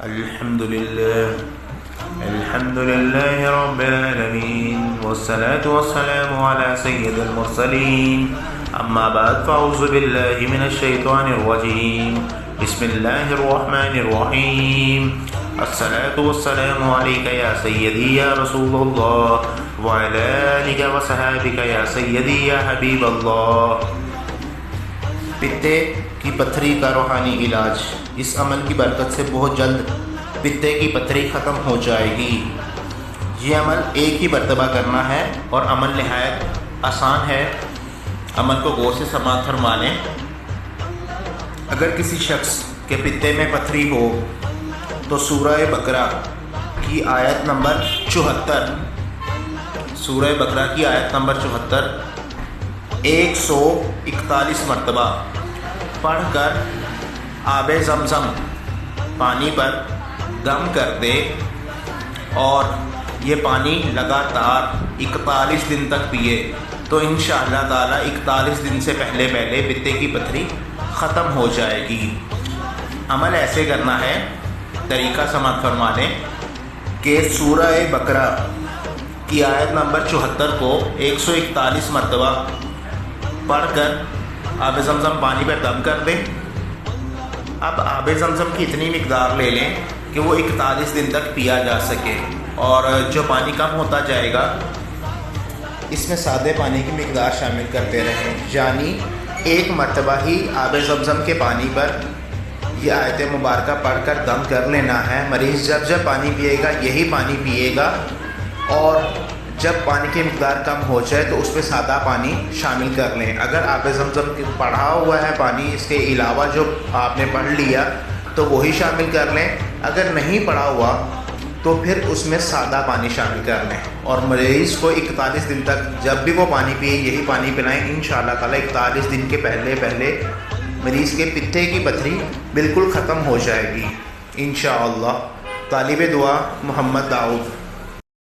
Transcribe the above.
الحمد لله رب العالمين والصلاة والسلام على سيد المرسلين أما بعد فأعوذ بالله من الشيطان الرجيم بسم الله الرحمن الرحيم الصلاة والسلام عليك يا سيدي يا رسول الله وعلى آلك وصحابك يا سيدي يا حبيب الله. پتے کی پتھری کا روحانی علاج. اس عمل کی برکت سے بہت جلد پتے کی پتھری ختم ہو جائے گی. یہ عمل ایک ہی مرتبہ کرنا ہے اور عمل نہایت آسان ہے. عمل کو غور سے سماعت فرما لیں. اگر کسی شخص کے پتے میں پتھری ہو تو سورہ بقرہ کی آیت نمبر 74 سورہ بقرہ کی آیت نمبر 74 141 مرتبہ پڑھ کر آب زمزم پانی پر دم کر دے اور یہ پانی لگاتار 41 دن تک پیے تو انشاءاللہ تعالی 41 دن سے پہلے پتے کی پتھری ختم ہو جائے گی. عمل ایسے کرنا ہے, طریقہ سماعت فرما لیں کہ سورہ بقرہ کی آیت نمبر 74 کو 141 مرتبہ پڑھ کر آب زمزم پانی پر دم کر دیں. اب آب زمزم کی اتنی مقدار لے لیں کہ وہ 41 دن تک پیا جا سکے, اور جو پانی کم ہوتا جائے گا اس میں سادے پانی کی مقدار شامل کرتے رہیں. یعنی ایک مرتبہ ہی آب زمزم کے پانی پر یہ آیت مبارکہ پڑھ کر دم کر لینا ہے. مریض جب پانی پیے گا یہی پانی پیے گا, اور جب پانی کی مقدار کم ہو جائے تو اس پہ سادہ پانی شامل کر لیں. اگر آب زمزم پڑھا ہوا ہے پانی, اس کے علاوہ جو آپ نے پڑھ لیا تو وہی شامل کر لیں. اگر نہیں پڑھا ہوا تو پھر اس میں سادہ پانی شامل کر لیں, اور مریض کو 41 دن تک جب بھی وہ پانی پیے یہی پانی پلائیں. انشاءاللہ تعالی 41 دن کے پہلے مریض کے پتے کی پتھری بالکل ختم ہو جائے گی انشاءاللہ. طالب دعا محمد داؤد.